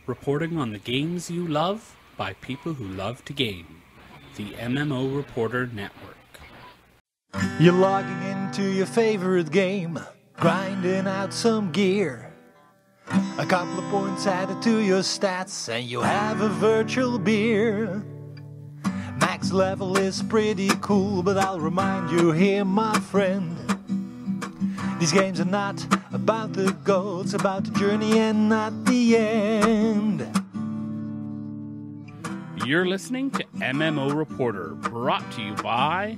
reporting on the games you love by people who love to game. The MMO Reporter Network. You're logging into your favorite game, grinding out some gear. A couple of points added to your stats, and you have a virtual beer. Max level is pretty cool, but I'll remind you here, my friend. These games are not about the goal, it's about the journey and not the end. You're listening to MMO Reporter, brought to you by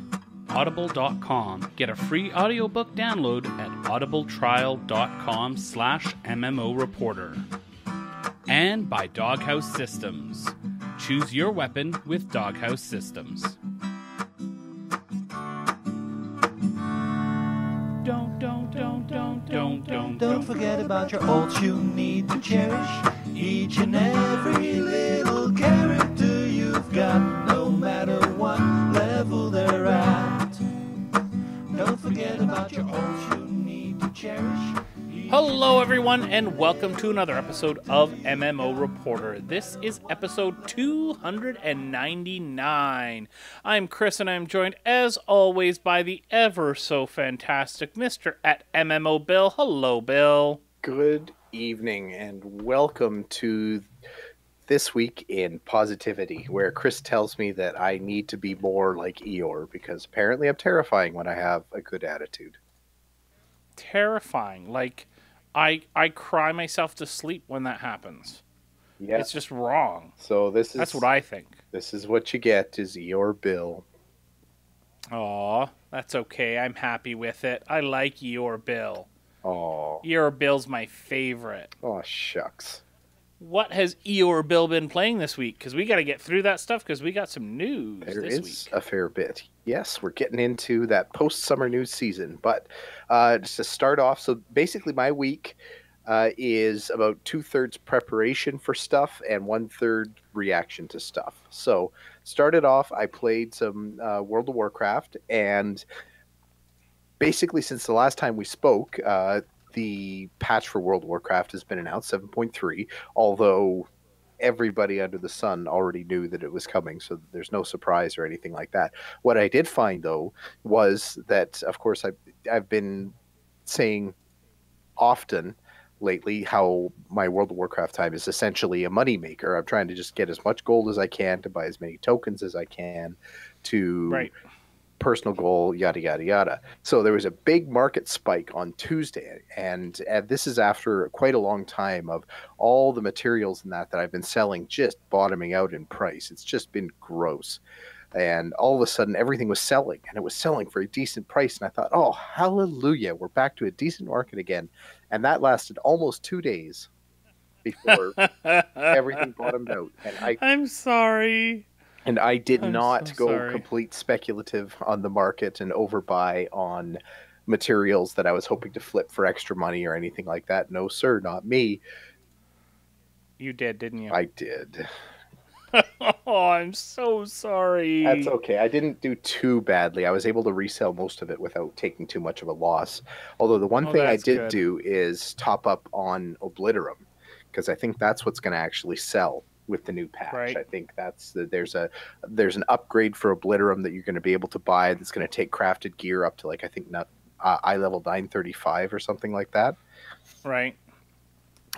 Audible.com. Get a free audiobook download at audibletrial.com/MMO Reporter. And by Doghouse Systems. Choose your weapon with Doghouse Systems. Don't forget about your ults you need to cherish. Each and every little character you've got, no matter what level they're at. Don't forget about your ults you need to cherish. Hello everyone, and welcome to another episode of MMO Reporter. This is episode 299. I'm Chris, and I'm joined, as always, by the ever-so-fantastic Mr. at MMO Bill. Hello, Bill. Good evening, and welcome to This Week in Positivity, where Chris tells me that I need to be more like Eeyore, because apparently I'm terrifying when I have a good attitude. Terrifying. Like, I cry myself to sleep when that happens. Yeah. It's just wrong. So that's what I think. This is what you get, is Eeyore Bill. Aw, that's okay. I'm happy with it. I like Eeyore Bill. Aw. Eeyore Bill's my favorite. Oh, shucks. What has Eeyore Bill been playing this week? Because we got to get through that stuff because we got some news There this is week. a fair bit. Yes, we're getting into that post-summer news season. But just to start off, so basically my week is about 2/3 preparation for stuff and 1/3 reaction to stuff. So started off, I played some World of Warcraft, and basically since the last time we spoke, the patch for World of Warcraft has been announced, 7.3, although everybody under the sun already knew that it was coming, so there's no surprise or anything like that. What I did find, though, was that, of course, I've been saying often lately how my World of Warcraft time is essentially a moneymaker. I'm trying to just get as much gold as I can to buy as many tokens as I can to... Right. Personal goal, yada, yada, yada. So there was a big market spike on Tuesday, and this is after quite a long time of all the materials and that I've been selling just bottoming out in price. It's just been gross. And all of a sudden, everything was selling, and it was selling for a decent price. And I thought, oh, hallelujah, we're back to a decent market again. And that lasted almost 2 days before everything bottomed out. And I'm sorry. And I did I'm not so go sorry. complete speculative on the market and overbuy on materials that I was hoping to flip for extra money or anything like that. No, sir, not me. You did, didn't you? I did. Oh, I'm so sorry. That's okay. I didn't do too badly. I was able to resell most of it without taking too much of a loss. Although the one thing I that's did good. do is top up on Obliterum, because I think that's what's going to actually sell with the new patch. Right. I think there's an upgrade for Obliterum that you're going to be able to buy that's going to take crafted gear up to, like, I think eye level 935 or something like that. Right.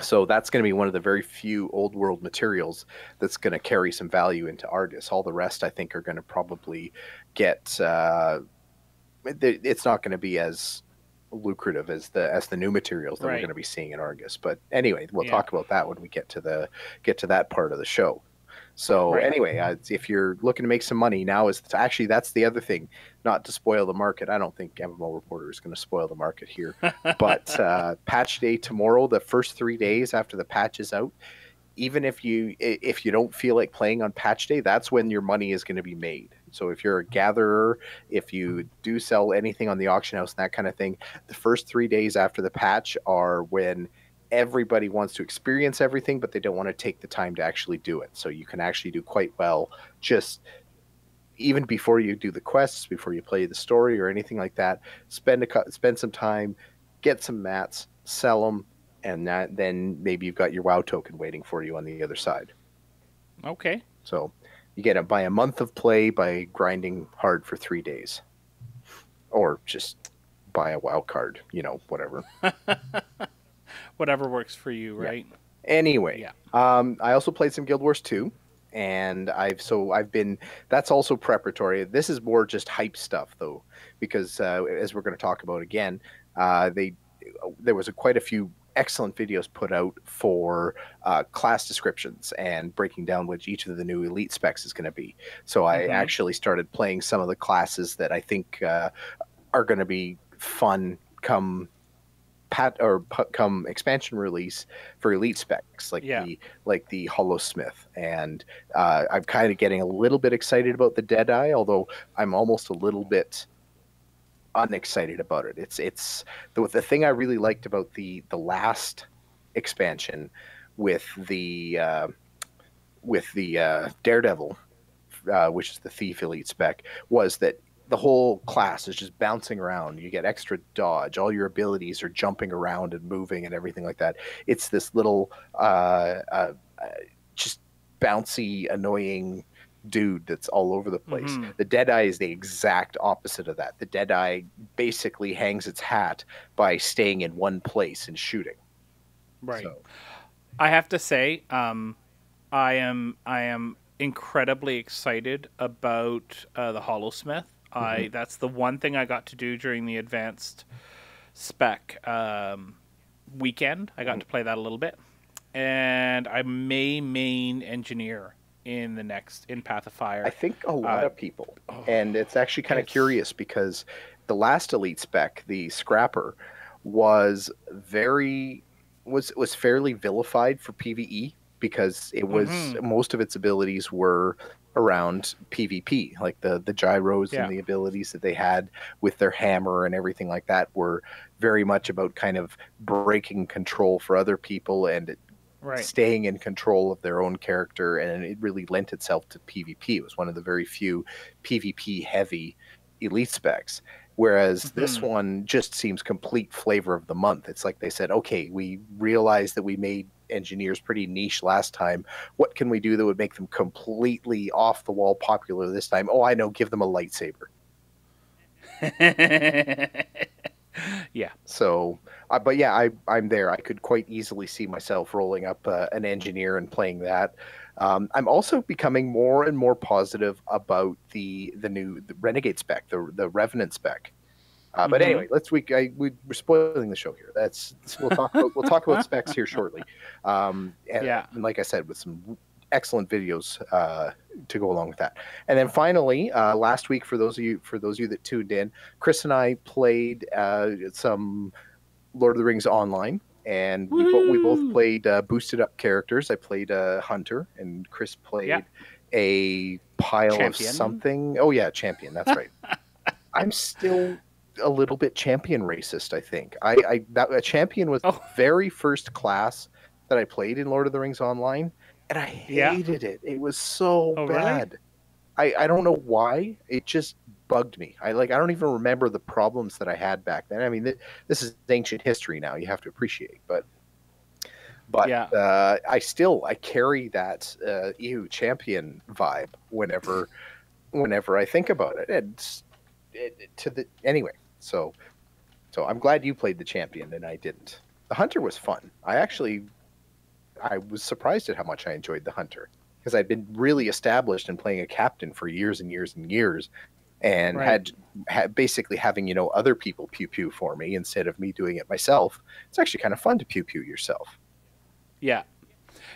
So that's going to be one of the very few old world materials that's going to carry some value into Argus. All the rest, I think, are going to probably get it's not going to be as lucrative as the new materials that we're Right. going to be seeing in Argus. But anyway, we'll talk about that when we get to that part of the show. So Right. anyway, if you're looking to make some money, now is actually, that's the other thing, not to spoil the market. I don't think MMO Reporter is going to spoil the market here, but patch day tomorrow, the first 3 days after the patch is out, even if you don't feel like playing on patch day, that's when your money is going to be made. So if you're a gatherer, if you do sell anything on the auction house and that kind of thing, the first 3 days after the patch are when everybody wants to experience everything, but they don't want to take the time to actually do it. So you can actually do quite well just even before you do the quests, before you play the story or anything like that. Spend some time, get some mats, sell them, and then maybe you've got your WoW token waiting for you on the other side. Okay. So you get it by a month of play by grinding hard for 3 days, or just buy a WoW card, whatever. Whatever works for you, Yeah. right? Anyway, Yeah. I also played some Guild Wars 2, and I've been, that's also preparatory. This is more just hype stuff though, because as we're going to talk about again, there was quite a few excellent videos put out for class descriptions and breaking down what each of the new elite specs is going to be. So I actually started playing some of the classes that I think are going to be fun come expansion release for elite specs, like the Hollowsmith, and I'm kind of getting a little bit excited about the Deadeye, although I'm almost a little bit unexcited about it. It's the thing I really liked about the last expansion with the Daredevil, which is the Thief elite spec, was that the whole class is just bouncing around. You get extra dodge. All your abilities are jumping around and moving and everything like that. It's this little just bouncy, annoying dude that's all over the place. The Deadeye is the exact opposite of that. The Deadeye basically hangs its hat by staying in one place and shooting. Right. So. I have to say, I am incredibly excited about the Hollowsmith. That's the one thing I got to do during the advanced spec weekend. I got to play that a little bit, and I may main engineer in Path of Fire. I think a lot of people, and it's actually kind of curious because the last elite spec, the Scrapper, was fairly vilified for PvE because it was most of its abilities were around PvP, like the gyros and the abilities that they had with their hammer and everything like that were very much about kind of breaking control for other people and staying in control of their own character, and it really lent itself to PvP. It was one of the very few PvP heavy elite specs. Whereas this one just seems complete flavor of the month. It's like they said, okay, we realized that we made engineers pretty niche last time. What can we do that would make them completely off the wall popular this time? Oh, I know, give them a lightsaber. Yeah. So, but yeah, I'm there. I could quite easily see myself rolling up an engineer and playing that. I'm also becoming more and more positive about the Renegade spec, the Revenant spec. But anyway, we're spoiling the show here. We'll talk about specs here shortly. And like I said, with some excellent videos to go along with that. And then finally, last week, for those of you that tuned in, Chris and I played some Lord of the Rings online. And we both played boosted up characters. I played a hunter, and Chris played a pile champion. Of something. Oh yeah, champion. That's right. I'm still a little bit champion racist. I think a champion was the very first class that I played in Lord of the Rings Online, and I hated it. It was so bad. Really? I don't know why. It just bugged me. I don't even remember the problems that I had back then. I mean, this is ancient history now. You have to appreciate, but I carry that champion vibe whenever I think about it. And anyway, so I'm glad you played the champion and I didn't. The hunter was fun. I was surprised at how much I enjoyed the hunter because I'd been really established in playing a captain for years and years and years. And had basically having other people pew pew for me instead of me doing it myself. It's actually kind of fun to pew pew yourself. Yeah.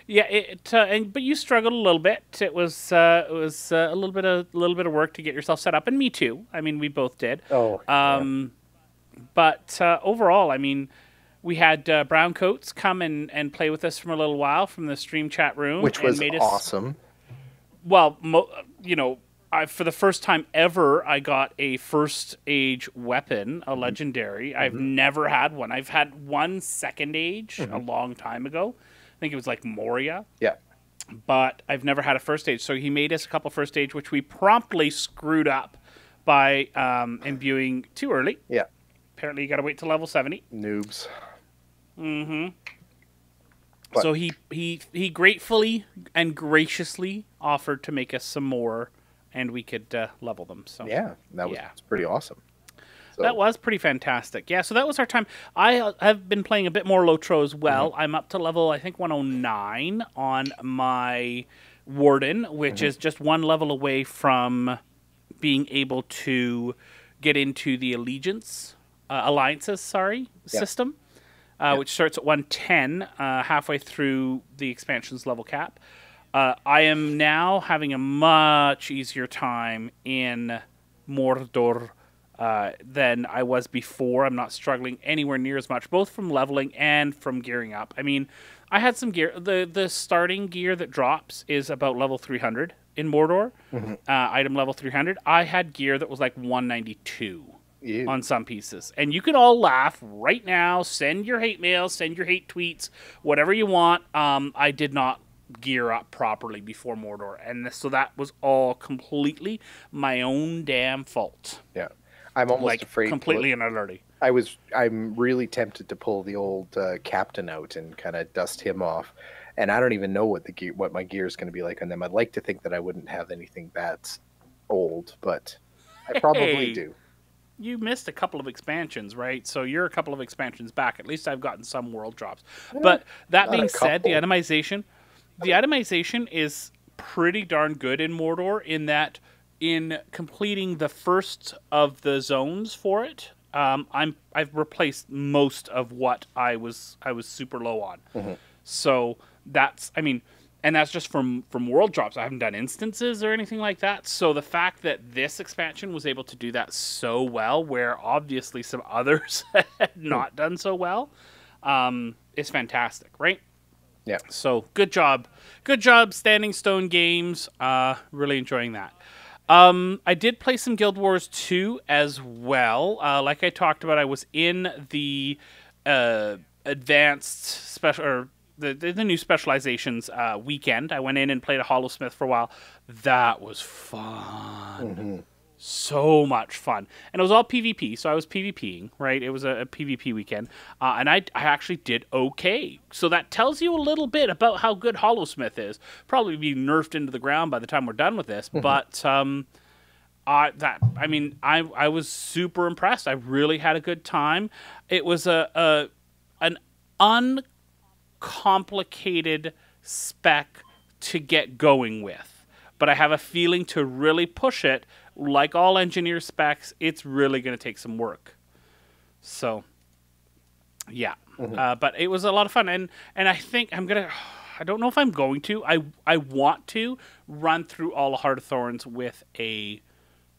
But you struggled a little bit. It was a little bit of work to get yourself set up, and me too. I mean, we both did. But overall, I mean, we had Browncoats come and play with us for a little while from the stream chat room, which was awesome. Well, for the first time ever, I got a first age weapon, a legendary. I've never had one. I've had one second age a long time ago. I think it was like Moria. Yeah. But I've never had a first age. So he made us a couple first age, which we promptly screwed up by imbuing too early. Yeah. Apparently you got to wait till level 70. Noobs. So he gratefully and graciously offered to make us some more, and we could level them. So yeah, that was pretty awesome. So. That was pretty fantastic. Yeah, so that was our time. I have been playing a bit more Lotro as well. I'm up to level, I think, 109 on my Warden, which is just one level away from being able to get into the alliances system, which starts at 110, halfway through the expansion's level cap. I am now having a much easier time in Mordor than I was before. I'm not struggling anywhere near as much, both from leveling and from gearing up. I mean, I had some gear. The starting gear that drops is about level 300 in Mordor, item level 300. I had gear that was like 192 on some pieces. And you can all laugh right now, send your hate mail, send your hate tweets, whatever you want. I did not gear up properly before Mordor, and so that was all completely my own damn fault. Yeah. I'm almost afraid. Completely and utterly. I'm really tempted to pull the old captain out and kind of dust him off, and I don't even know what my gear is going to be like on them. I'd like to think that I wouldn't have anything that's old, but I probably do. You missed a couple of expansions, right? So you're a couple of expansions back. At least I've gotten some world drops. But that being said, the itemization is pretty darn good in Mordor, in that in completing the first of the zones for it, I've replaced most of what I was super low on. So that's, I mean, and that's just from world drops. I haven't done instances or anything like that. So the fact that this expansion was able to do that so well, where obviously some others had not done so well, is fantastic, right? Yeah. So good job, Standing Stone Games. Really enjoying that. I did play some Guild Wars 2 as well. Like I talked about, I was in the advanced special, or the new specializations weekend. I went in and played a Hollowsmith for a while. That was fun. So much fun. And it was all PvP, so I was PvPing, right? It was a PvP weekend. And I actually did okay. So that tells you a little bit about how good Hollowsmith is. Probably be nerfed into the ground by the time we're done with this. But I was super impressed. I really had a good time. It was an uncomplicated spec to get going with. But I have a feeling to really push it, like all engineer specs, it's really going to take some work. So, yeah. But it was a lot of fun. And I think I don't know if I'm going to. I want to run through all of Heart of Thorns with an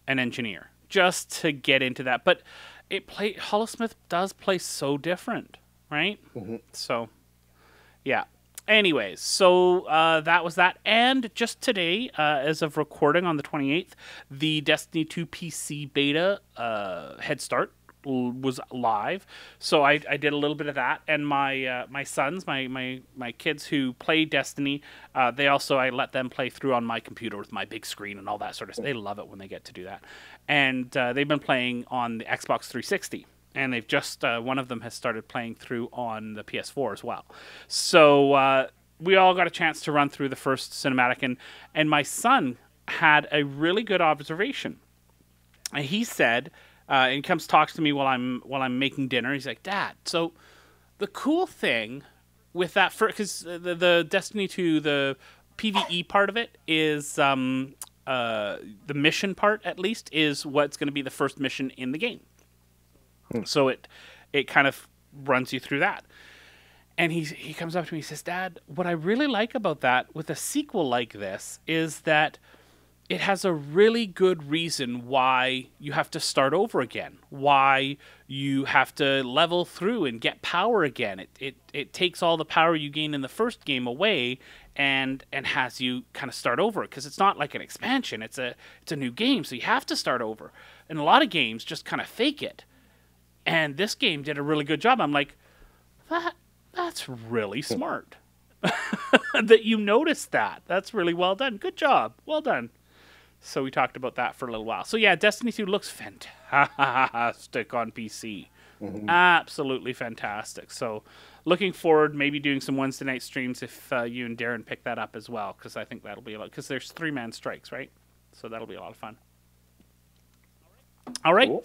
engineer, just to get into that. But Hollowsmith does play so different, right? So, yeah. Anyways, so that was that. And just today, as of recording on the 28th, the Destiny 2 PC beta head start was live. So I did a little bit of that. And my sons, my kids who play Destiny, I let them play through on my computer with my big screen and all that sort of stuff. They love it when they get to do that. And they've been playing on the Xbox 360. And they've just, one of them has started playing through on the PS4 as well. So we all got a chance to run through the first cinematic. And my son had a really good observation. And he said, and he comes talks to me while I'm making dinner. He's like, Dad, so the cool thing with that, because the Destiny 2, the PvE part of it is, the mission part at least, is what's going to be the first mission in the game. So it kind of runs you through that. And he comes up to me, he says, Dad, what I really like about that with a sequel like this is that it has a really good reason why you have to start over again, why you have to level through and get power again. It takes all the power you gain in the first game away and has you kind of start over, because it's not like an expansion. It's a new game, so you have to start over. And a lot of games just kind of fake it. And this game did a really good job. I'm like, that's really smart that you noticed that. That's really well done. Good job. Well done. So we talked about that for a little while. So yeah, Destiny 2 looks fantastic on PC. Absolutely fantastic. So looking forward, maybe doing some Wednesday night streams if you and Darren pick that up as well, because I think that'll be a lot, because there's 3-man strikes, right? So that'll be a lot of fun. All right. Cool.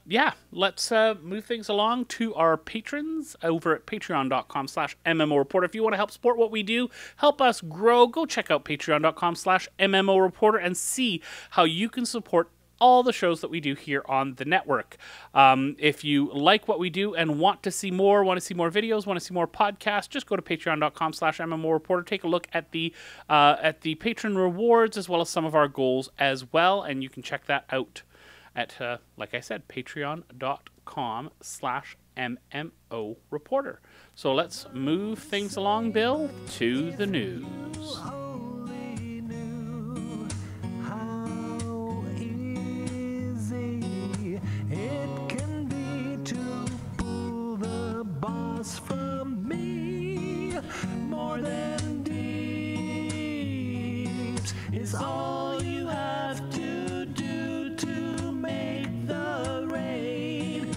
Yeah, let's move things along to our patrons over at patreon.com/MMO Reporter. If you want to help support what we do, help us grow, go check out patreon.com/MMO Reporter and see how you can support all the shows that we do here on the network. If you like what we do and want to see more videos, want to see more podcasts, just go to patreon.com/MMO Reporter. Take a look at the patron rewards as well as some of our goals as well, and you can check that out at, like I said, patreon.com/MMO Reporter. So let's move things along, Bill, to the news. From me, more than deeps is all you have to do to make the rain.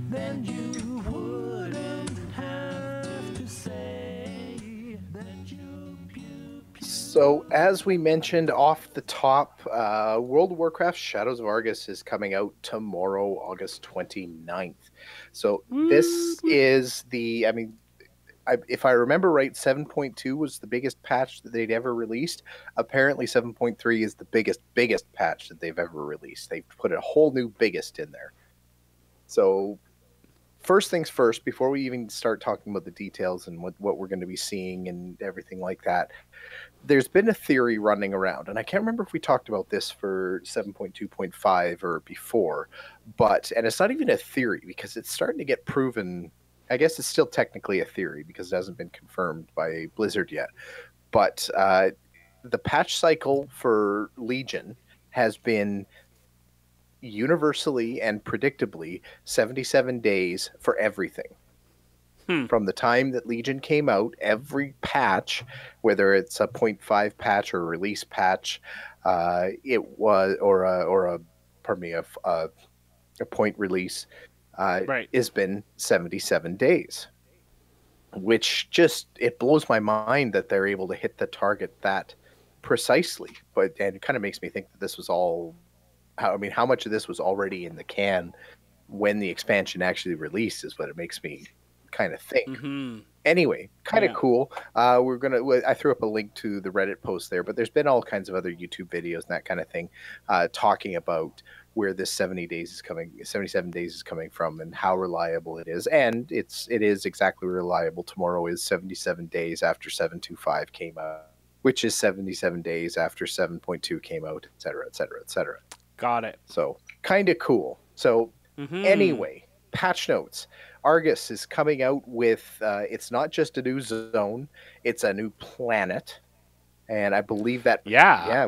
Then you wouldn't have to say that you. So, as we mentioned off the top, World of Warcraft Shadows of Argus is coming out tomorrow, August 29th. So, this is the, if I remember right, 7.2 was the biggest patch that they'd ever released. Apparently, 7.3 is the biggest patch that they've ever released. They've put a whole new biggest in there. So, first things first, before we even start talking about the details and what we're going to be seeing and everything like that, there's been a theory running around, and I can't remember if we talked about this for 7.2.5 or before, and it's not even a theory because it's starting to get proven. I guess it's still technically a theory because it hasn't been confirmed by Blizzard yet. But the patch cycle for Legion has been universally and predictably 77 days for everything. From the time that Legion came out, every patch, whether it's a 0.5 patch or a release patch, it was a point release, has been 77 days. Which it blows my mind that they're able to hit the target that precisely. And it kind of makes me think that this was all. How much of this was already in the can when the expansion actually released is what it makes me kind of think. Anyway, kind of cool. I threw up a link to the Reddit post there, but there's been all kinds of other YouTube videos and that kind of thing talking about where this 77 days is coming from and how reliable it is. And it is exactly reliable. Tomorrow is 77 days after 7.25 came out, which is 77 days after 7.2 came out, et cetera, et cetera, et cetera. Got it. So kind of cool. So anyway, patch notes. Argus is coming out with, it's not just a new zone, it's a new planet. And I believe that,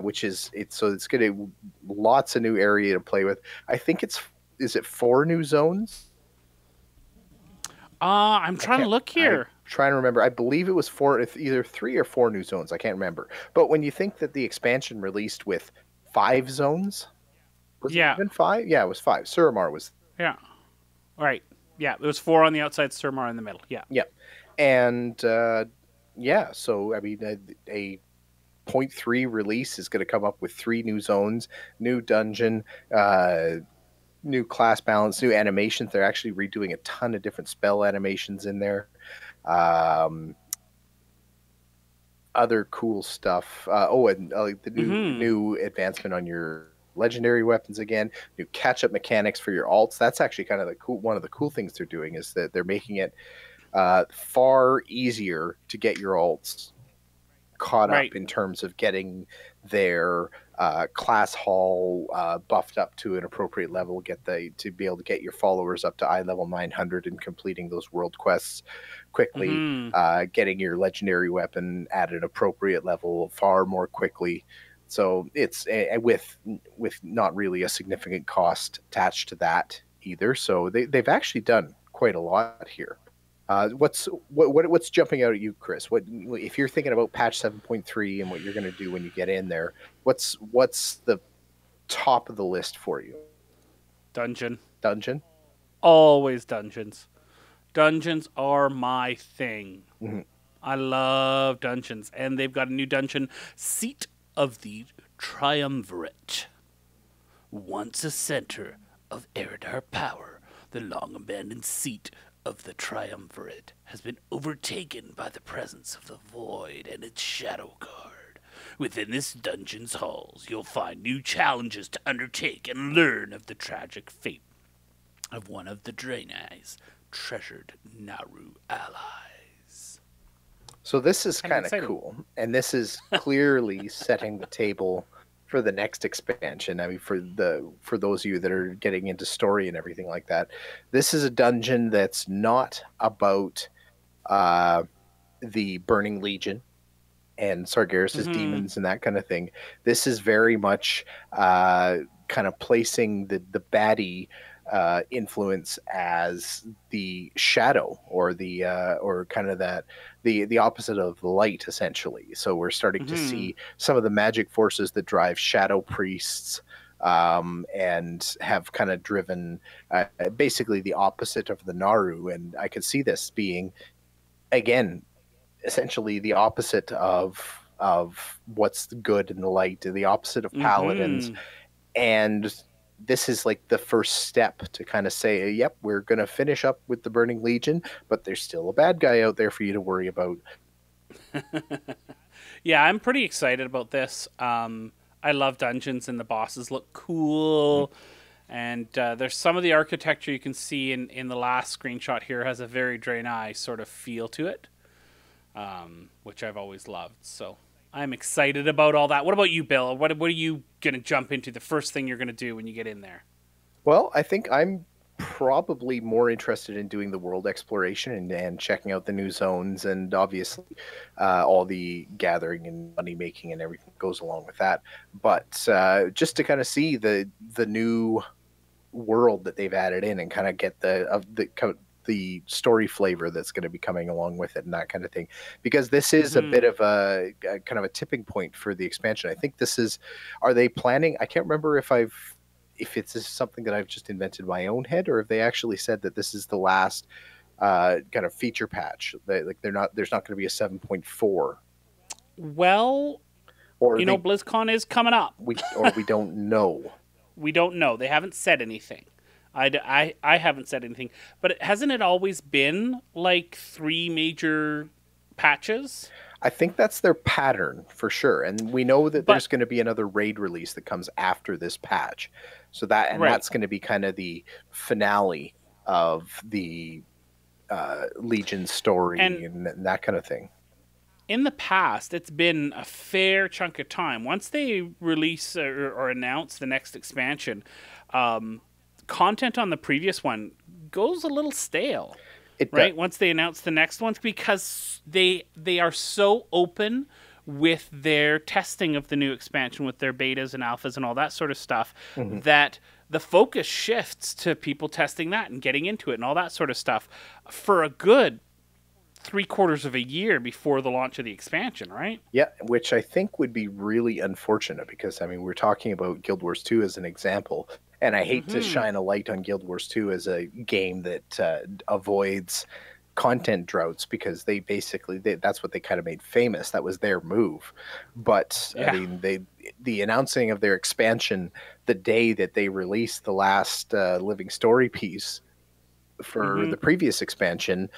which is, it's going to lots of new area to play with. I think is it 4 new zones? I'm trying to look here. I'm trying to remember. I believe it was 4, either 3 or 4 new zones. I can't remember. But when you think that the expansion released with 5 zones, was it even 5? Yeah, it was 5. Suramar was. Yeah. Right. Yeah, it was 4 on the outside, Suramar in the middle. Yeah. Yeah. And, so, a 0.3 release is going to come up with 3 new zones, new dungeon, new class balance, new animations. They're actually redoing a ton of different spell animations in there. Other cool stuff. The new advancement on your legendary weapons again, new catch-up mechanics for your alts. That's actually kind of one of the cool things they're doing is that they're making it far easier to get your alts caught up in terms of getting their class haul buffed up to an appropriate level, to be able to get your followers up to eye level 900 and completing those world quests quickly, getting your legendary weapon at an appropriate level far more quickly. So it's with not really a significant cost attached to that either. So they've actually done quite a lot here. What's jumping out at you, Chris? What if you're thinking about patch 7.3 and what you're going to do when you get in there? What's the top of the list for you? Dungeon. always dungeons. Dungeons are my thing. Mhm. I love dungeons, and they've got a new dungeon, Seat of the Triumvirate. Once a center of Eridar power, the long-abandoned seat of the Triumvirate has been overtaken by the presence of the Void and its Shadow Guard. Within this dungeon's halls, you'll find new challenges to undertake and learn of the tragic fate of one of the Draenei's treasured Naru allies. So this is I'm kind of excited. cool, and this is clearly setting the table for the next expansion. I mean, for those of you that are getting into story and everything like that, this is a dungeon that's not about the Burning Legion and Sargeras' demons and that kind of thing. This is very much kind of placing the baddie influence as the shadow, or the or kind of that the opposite of the light, essentially. So we're starting to see some of the magic forces that drive shadow priests, and have kind of driven basically the opposite of the Naru. And I could see this being, again, essentially the opposite of what's good in the light, the opposite of paladins. And this is like the first step to kind of say, yep, we're going to finish up with the Burning Legion, but there's still a bad guy out there for you to worry about. Yeah, I'm pretty excited about this. I love dungeons, and the bosses look cool. And there's some of the architecture you can see in the last screenshot here has a very Draenei sort of feel to it, which I've always loved. So I'm excited about all that. What about you, Bill? What are you going to jump into, the first thing you're going to do when you get in there? Well, I think I'm probably more interested in doing the world exploration and checking out the new zones, and obviously all the gathering and money making and everything that goes along with that. But just to kind of see the new world that they've added in, and kind of get the story flavor that's going to be coming along with it, and that kind of thing, because this is a bit of a kind of a tipping point for the expansion. I think this is, are they planning, I can't remember if it's just something that I've just invented in my own head, or if they actually said that this is the last kind of feature patch. Like there's not going to be a 7.4. Well, Or BlizzCon is coming up. we don't know. We don't know. They haven't said anything. I haven't said anything. But hasn't it always been like 3 major patches? I think that's their pattern for sure. And we know that there's going to be another raid release that comes after this patch. So that's going to be kind of the finale of the Legion story and that kind of thing. In the past, it's been a fair chunk of time. Once they release or announce the next expansion, content on the previous one goes a little stale. Right? Once they announce the next ones, because they are so open with their testing of the new expansion, with their betas and alphas and all that sort of stuff, that the focus shifts to people testing that and getting into it and all that sort of stuff for a good 3/4 of a year before the launch of the expansion, right? Yeah, which I think would be really unfortunate, because I mean, we're talking about Guild Wars 2 as an example. And I hate to shine a light on Guild Wars 2 as a game that avoids content droughts, because they basically that's what they kind of made famous. That was their move. But I mean, the announcing of their expansion the day that they released the last living story piece for the previous expansion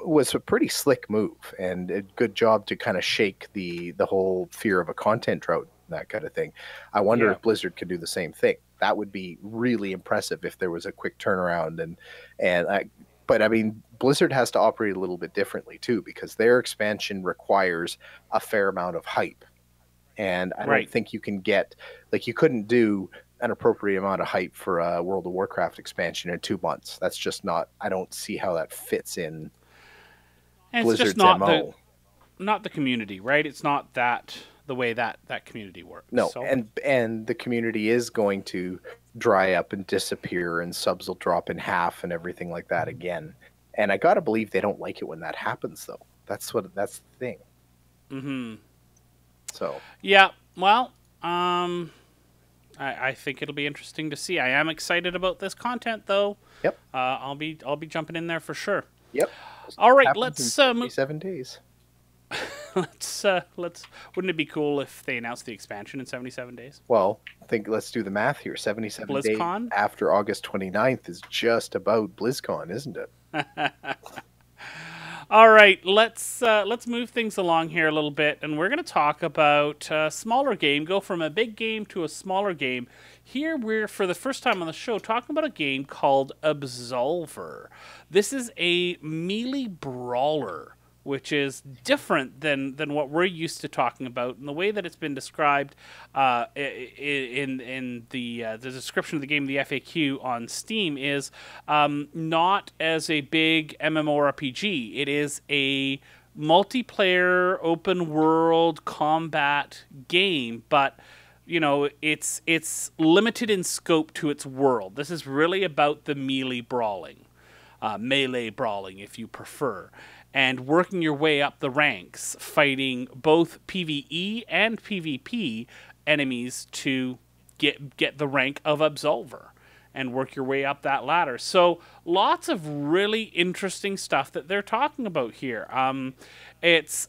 was a pretty slick move, and a good job to kind of shake the whole fear of a content drought, that kind of thing. I wonder if Blizzard could do the same thing. That would be really impressive if there was a quick turnaround. But I mean, Blizzard has to operate a little bit differently too, because their expansion requires a fair amount of hype, and I don't think you can get, like, you couldn't do an appropriate amount of hype for a World of Warcraft expansion in 2 months. That's just not. I don't see how that fits in. And Blizzard's it's just MO. not the community, right? It's not the way that community works. No, so. and the community is going to dry up and disappear, and subs will drop in half and everything like that again. And I gotta believe they don't like it when that happens, though. That's the thing. So yeah, well, I I think it'll be interesting to see. I am excited about this content, though. Yep. I'll be jumping in there for sure. Yep. All right, Happens let's in 77 days. let's. Wouldn't it be cool if they announced the expansion in 77 days? Well, let's do the math here. 77 days BlizzCon? after August 29th is just about BlizzCon, isn't it? All right, let's move things along here a little bit, and we're going to talk about a smaller game. Go from a big game to a smaller game. Here we're, for the first time on the show, talking about a game called Absolver. This is a melee brawler, which is different than what we're used to talking about. And the way that it's been described in the description of the game, the FAQ on Steam, is not as a big MMORPG. It is a multiplayer, open world combat game, but you know, it's limited in scope to its world. This is really about the melee brawling, melee brawling, if you prefer, and working your way up the ranks, fighting both PvE and PvP enemies to get the rank of Absolver and work your way up that ladder. So lots of really interesting stuff that they're talking about here. It's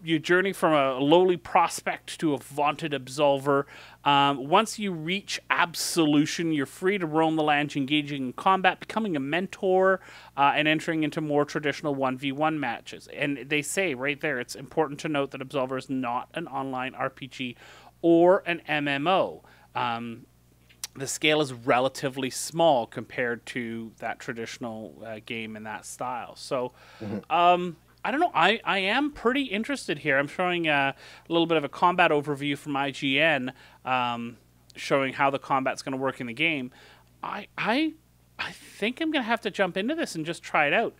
you journey from a lowly prospect to a vaunted Absolver. Once you reach Absolution, you're free to roam the land, engaging in combat, becoming a mentor, and entering into more traditional 1v1 matches. And they say right there, it's important to note that Absolver is not an online RPG or an MMO. The scale is relatively small compared to that traditional game in that style. So, I don't know. I am pretty interested here. I'm showing a little bit of a combat overview from IGN, showing how the combat's going to work in the game. I think I'm going to have to jump into this and just try it out.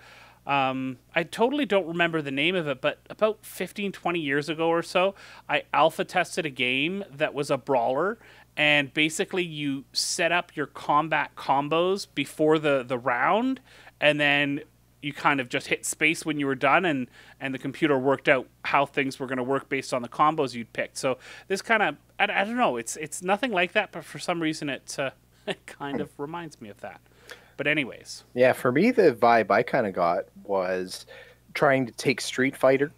I totally don't remember the name of it, but about 15, 20 years ago or so, I alpha tested a game that was a brawler, and basically you set up your combat combos before the round, and then you kind of just hit space when you were done, and the computer worked out how things were going to work based on the combos you'd picked. So this kind of, I don't know, it's nothing like that, but for some reason it kind of reminds me of that. But anyways. Yeah, for me, the vibe I kind of got was trying to take Street Fighter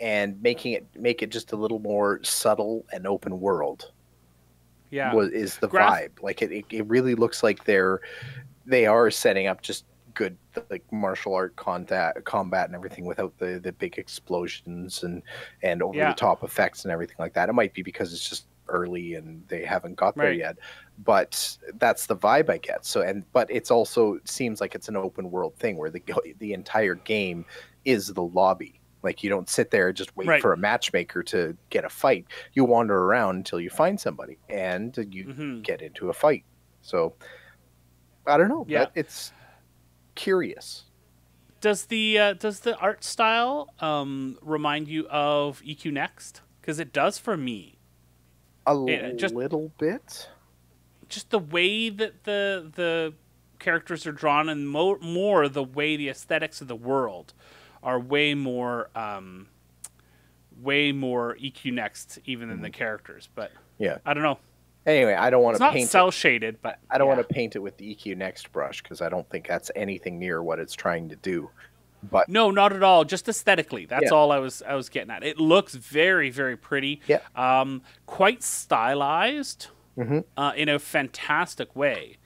and make it just a little more subtle and open world. Yeah. Is the vibe. Like it really looks like they are setting up just good like martial art combat and everything without the big explosions and over the top effects and everything like that. It might be because it's just early and they haven't got there yet, but that's the vibe I get. But it's also, it seems like it's an open world thing where the entire game is the lobby. Like you don't sit there and just wait for a matchmaker to get a fight. You wander around until you find somebody and you get into a fight. So I don't know. Yeah. It's curious. Does the art style remind you of EQ Next? Because it does for me. A little bit. Just the way that the characters are drawn, and more the way the aesthetics of the world are way more EQ Next even than the characters. But yeah, I don't know. Anyway, I don't want to paint it. It's not cell shaded, but I don't want to paint it with the EQ Next brush because I don't think that's anything near what it's trying to do. But no, not at all. Just aesthetically, that's all I was getting at. It looks very, very pretty. Yeah. Quite stylized in a fantastic way.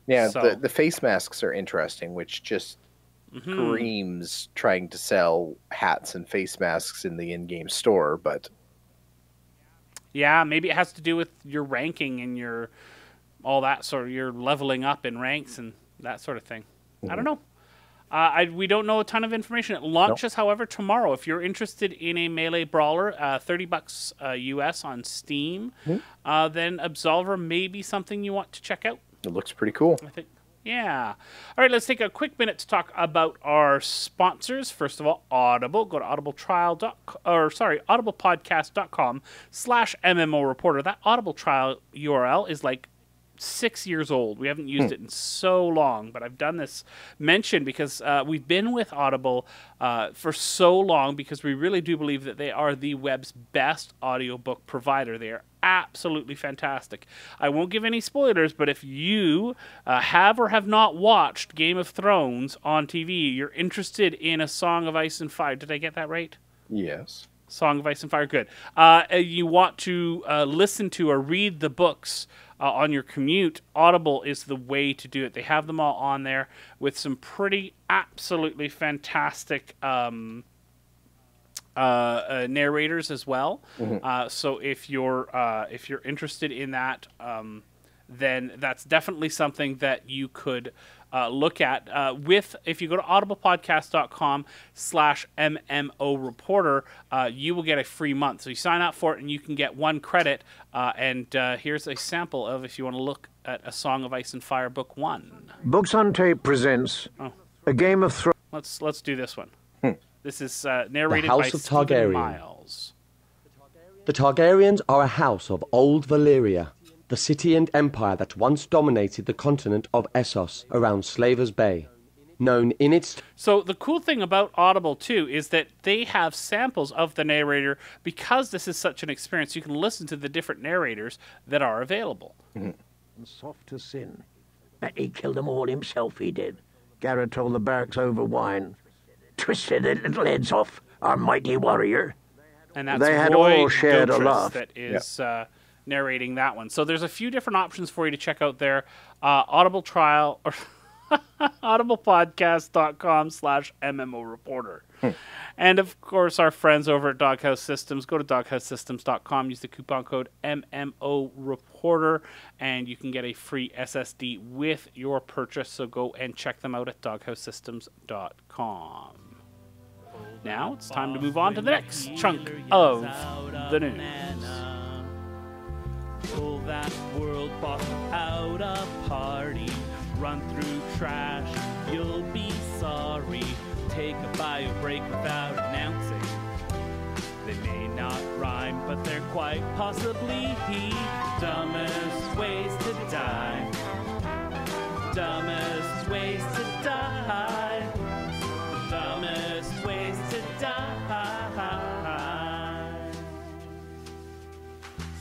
Yeah, so the face masks are interesting, which just screams trying to sell hats and face masks in the in-game store, but yeah, maybe it has to do with your ranking and your your leveling up in ranks and that sort of thing. I don't know. We don't know a ton of information. It launches, however, tomorrow. If you're interested in a melee brawler, $30 US on Steam, then Absolver may be something you want to check out. It looks pretty cool. I think. Yeah. All right, let's take a quick minute to talk about our sponsors. First of all, Audible. Go to audiblepodcast.com/MMO Reporter. That Audible trial URL is like 6 years old. We haven't used it in so long, but I've done this mention because we've been with Audible for so long because we really do believe that they are the web's best audiobook provider. They are absolutely fantastic. I won't give any spoilers, but if you have or have not watched Game of Thrones on TV, you're interested in A Song of Ice and Fire. Did I get that right? Yes. Song of Ice and Fire, good. You want to listen to or read the books on your commute, Audible is the way to do it. They have them all on there with some pretty absolutely fantastic narrators as well. So if you're interested in that, then that's definitely something that you could look at. If you go to audiblepodcast.com/MMO Reporter, you will get a free month. So you sign up for it and you can get 1 credit. And here's a sample of if you want to look at A Song of Ice and Fire, Book 1. Books on Tape presents A Game of Thrones. Let's do this one. This is narrated House by of Stephen Targaryen. Miles. The Targaryens are a house of old Valyria, the city and empire that once dominated the continent of Essos around Slaver's Bay, known in its... So the cool thing about Audible, too, is that they have samples of the narrator. Because this is such an experience, you can listen to the different narrators that are available. Soft to sin. He killed them all himself, he did. Garrett told the barracks over wine. Twisted their little heads off, our mighty warrior. And that's They had Roy all shared a Gilchrist laugh. that is narrating that one. So there's a few different options for you to check out there. Audible trial or audiblepodcast.com/MMO Reporter. And of course, our friends over at Doghouse Systems. Go to doghousesystems.com. Use the coupon code MMO Reporter, and you can get a free SSD with your purchase. So go and check them out at doghousesystems.com. Now it's time to move on to the next chunk of the news. Pull that world boss out a party. Run through trash, you'll be sorry. Take a bio break without announcing. They may not rhyme, but they're quite possibly dumbest ways to die. Dumbest ways to die. Dumbest ways to die.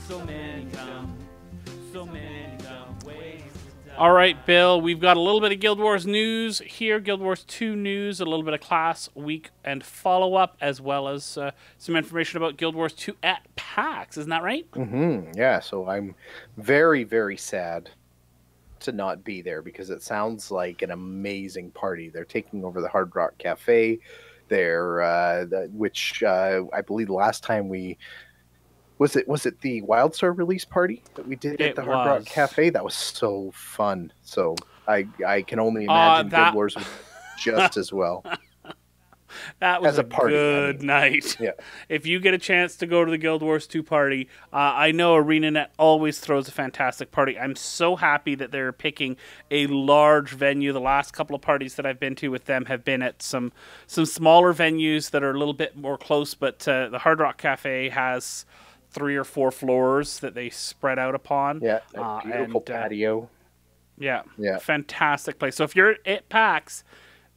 So many dumb ways to die. All right, Bill, we've got a little bit of Guild Wars news here, Guild Wars 2 news, a little bit of class week and follow-up, as well as some information about Guild Wars 2 at PAX. Isn't that right? Yeah, so I'm very, very sad to not be there because it sounds like an amazing party. They're taking over the Hard Rock Cafe. Which I believe the last time we... Was it the Wildstar release party that we did at the Hard Rock Cafe? That was so fun. So I can only imagine Guild Wars was just as well. That was As a party, good night. Yeah. If you get a chance to go to the Guild Wars 2 party, I know ArenaNet always throws a fantastic party. I'm so happy that they're picking a large venue. The last couple of parties that I've been to with them have been at some smaller venues that are a little bit more close, but the Hard Rock Cafe has 3 or 4 floors that they spread out upon. Yeah, a beautiful patio. Yeah, Yeah. Fantastic place. So if you're at PAX,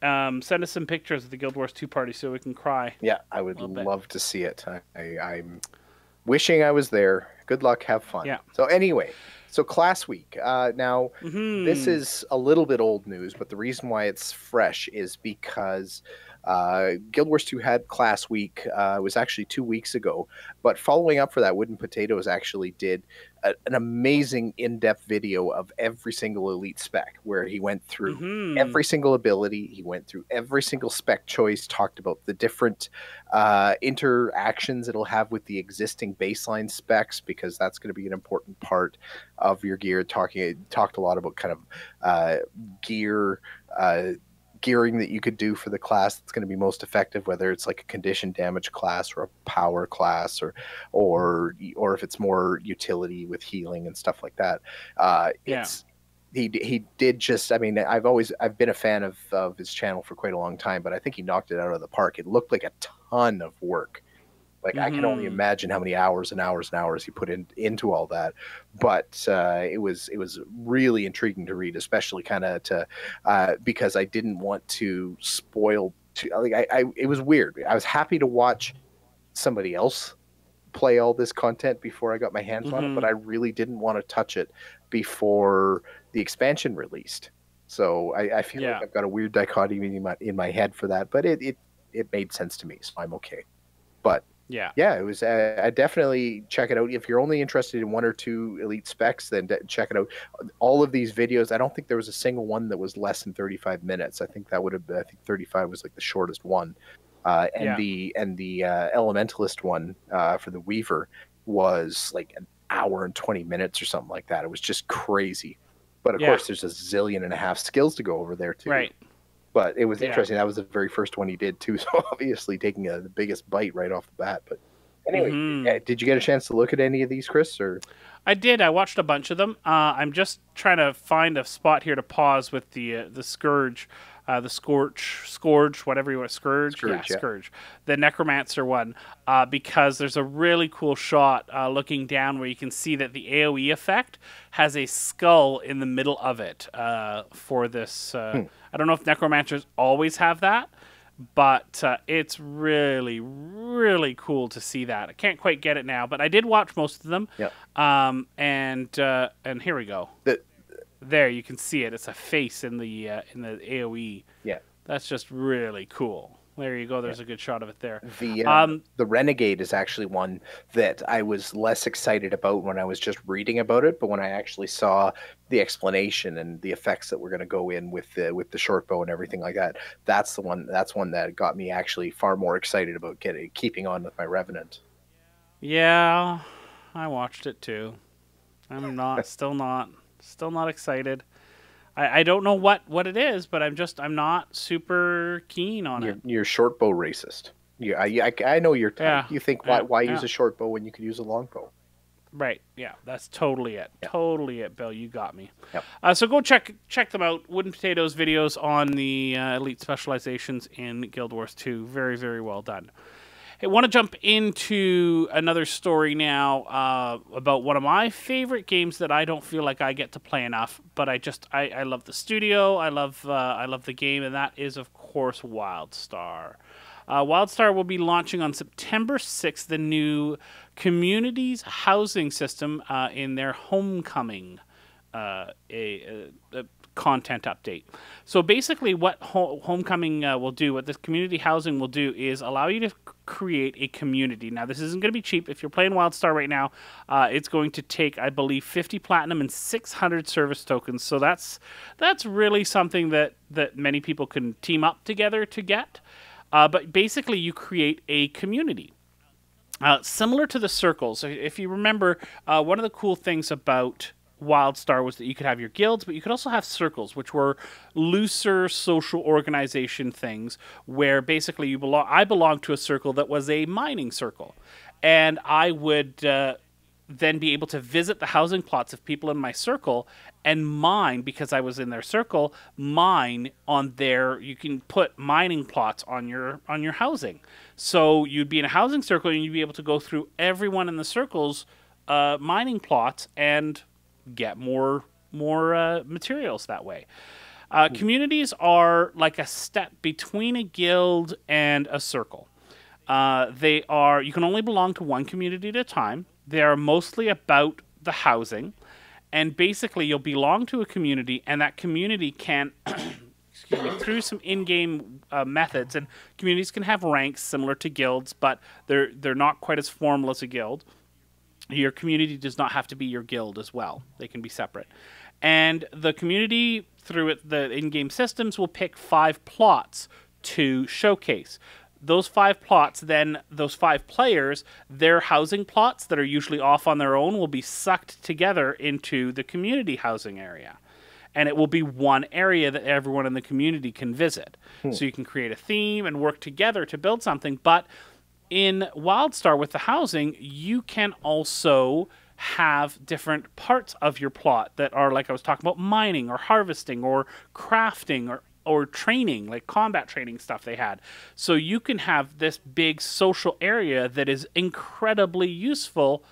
send us some pictures of the Guild Wars 2 party so we can cry. Yeah, I would love to see it. I'm wishing I was there. Good luck, have fun. Yeah. So anyway, so class week. Now, this is a little bit old news, but the reason why it's fresh is because Guild Wars 2 had class week. It was actually 2 weeks ago. But following up for that, Wooden Potatoes actually did an amazing in-depth video of every single elite spec, where he went through every single ability. He went through every single spec choice, talked about the different interactions it'll have with the existing baseline specs, because that's going to be an important part of your gear. Talked a lot about kind of gearing that you could do for the class that's going to be most effective, whether it's like a condition damage class or a power class, or if it's more utility with healing and stuff like that. He did just, I mean, I've been a fan of his channel for quite a long time, but I think he knocked it out of the park. It looked like a ton of work Like I can only imagine how many hours and hours and hours he put into all that. But it was really intriguing to read, especially kind of to because I didn't want to spoil. It was weird. I was happy to watch somebody else play all this content before I got my hands on it, but I really didn't want to touch it before the expansion released. So I feel like I've got a weird dichotomy in my head for that, but it made sense to me, so I'm okay. But yeah, it was. I definitely check it out. If you're only interested in one or two elite specs, then check it out. All of these videos, I don't think there was a single one that was less than 35 minutes. I think that would have been. I think 35 was like the shortest one. The Elementalist one for the Weaver was like an hour and 20 minutes or something like that. It was just crazy. But of course, there's a zillion and a half skills to go over there too. Right. But it was interesting. That was the very first one he did too. So obviously taking the biggest bite right off the bat. But anyway, did you get a chance to look at any of these, Chris? Or I did. I watched a bunch of them. I'm just trying to find a spot here to pause with the Scourge, the Scourge, whatever you want, Scourge, Scourge, the Necromancer one, because there's a really cool shot looking down where you can see that the AoE effect has a skull in the middle of it for this. I don't know if Necromancers always have that, but it's really, really cool to see that. I can't quite get it now, but I did watch most of them. Yep. And here we go. There, you can see it. It's a face in the AoE. Yeah, that's just really cool. There you go. There's a good shot of it there. The Renegade is actually one that I was less excited about when I was just reading about it, but when I actually saw the explanation and the effects that were going to go in with the short bow and everything like that, that's the one. That's one that got me actually far more excited about keeping on with my Revenant. Yeah, I watched it too. I'm still not excited. I don't know what it is, but I'm not super keen on it. You're short bow racist. I know you're. You think why use a short bow when you could use a long bow? Right. Yeah, that's totally it. Yeah. Totally it, Bill. You got me. Yep. So go check them out. Wooden Potatoes videos on the elite specializations in Guild Wars 2. Very, very well done. I want to jump into another story now about one of my favorite games that I don't feel like I get to play enough, but I love the studio, I love the game, and that is, of course, Wildstar. Wildstar will be launching on September 6th the new Communities Housing System in their Homecoming content update. So basically what Homecoming will do, what this community housing will do, is allow you to create a community. Now, this isn't going to be cheap. If you're playing Wildstar right now, it's going to take, I believe, 50 platinum and 600 service tokens. So that's really something that many people can team up together to get. But basically, you create a community. Similar to the circles. If you remember, one of the cool things about Wildstar was that you could have your guilds, but you could also have circles, which were looser social organization things where basically I belonged to a circle that was a mining circle, and I would then be able to visit the housing plots of people in my circle and mine, because I was in their circle, mine on their. You can put mining plots on your housing, so you'd be in a housing circle and you'd be able to go through everyone in the circle's mining plots and get more materials that way. Communities are like a step between a guild and a circle. You can only belong to one community at a time. They are mostly about the housing, and basically you'll belong to a community, and that community can excuse me, through some in-game methods, and communities can have ranks similar to guilds, but they're not quite as formal as a guild. Your community does not have to be your guild as well. They can be separate. And the community, through the in-game systems, will pick 5 plots to showcase. Those 5 plots, then those 5 players, their housing plots that are usually off on their own will be sucked together into the community housing area. And it will be one area that everyone in the community can visit. So you can create a theme and work together to build something, but in Wildstar with the housing, you can also have different parts of your plot that are, like I was talking about, mining or harvesting or crafting or or training, like combat training stuff they had. So you can have this big social area that is incredibly useful,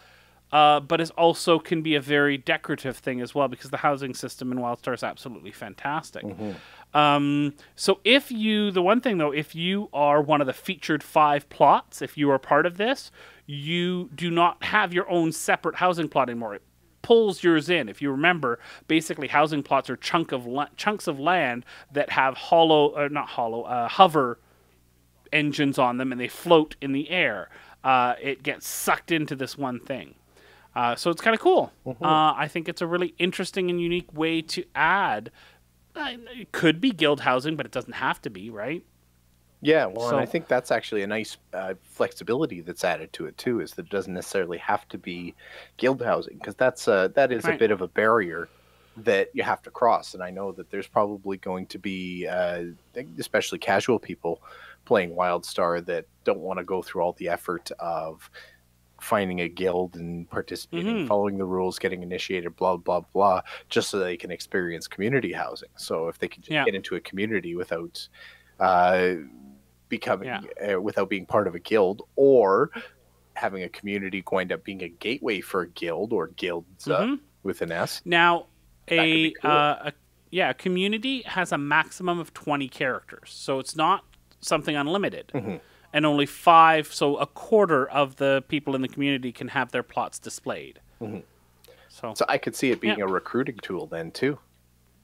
but is also can be a very decorative thing as well, because the housing system in Wildstar is absolutely fantastic. So the one thing though, if you are one of the featured 5 plots, if you are part of this, you do not have your own separate housing plot anymore. It pulls yours in. If you remember, basically housing plots are chunks of land that have hover engines on them, and they float in the air. It gets sucked into this one thing. So it's kind of cool. I think it's a really interesting and unique way to add. It could be guild housing, but it doesn't have to be, right? Yeah, well, and I think that's actually a nice flexibility that's added to it too, is that it doesn't necessarily have to be guild housing, because that is a bit of a barrier that you have to cross. And I know that there's probably going to be, especially casual people playing Wildstar, that don't want to go through all the effort of finding a guild and participating, following the rules, getting initiated, blah, blah, blah, just so they can experience community housing. So if they can just get into a community without without being part of a guild, or having a community going up being a gateway for a guild or guilds with an S. Now, a community has a maximum of 20 characters, so it's not something unlimited. And only 5, so a quarter of the people in the community can have their plots displayed. So I could see it being a recruiting tool then too.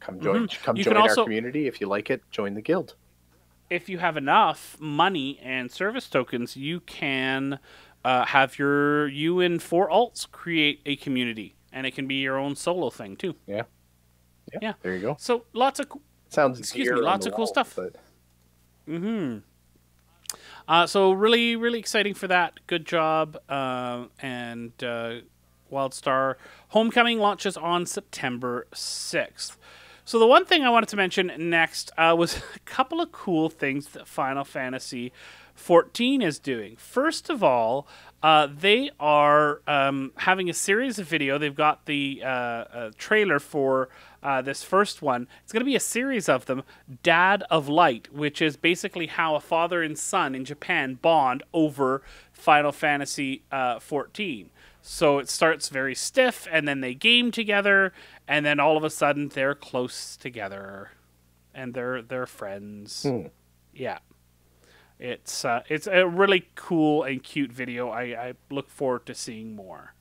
Come join our community. If you like it, join the guild. If you have enough money and service tokens, you can have you and 4 alts create a community, and it can be your own solo thing too. Yeah. There you go. So lots of lots of cool stuff. But... So really, really exciting for that. Good job. And Wildstar Homecoming launches on September 6th. So the one thing I wanted to mention next was a couple of cool things that Final Fantasy 14 is doing. First of all, they are having a series of video. They've got the trailer for this first one. It's going to be a series of them, Dad of Light, which is basically how a father and son in Japan bond over Final Fantasy 14. So it starts very stiff, and then they game together, and then all of a sudden they're close together, and they're friends. Yeah. It's a really cool and cute video. I look forward to seeing more.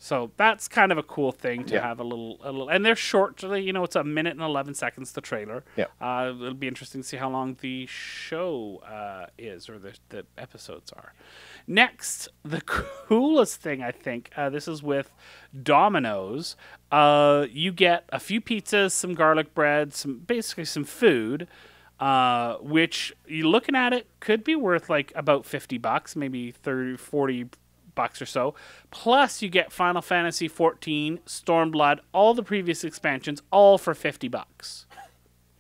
So that's kind of a cool thing to have a little, and they're short. It's a minute and 11 seconds, the trailer. It'll be interesting to see how long the show is, or the episodes are. Next, the coolest thing, I think, this is with Domino's. You get a few pizzas, some garlic bread, basically some food. Which, you looking at it, could be worth like about $50, maybe 30, 40 bucks or so. Plus, you get Final Fantasy 14, Stormblood, all the previous expansions, all for $50.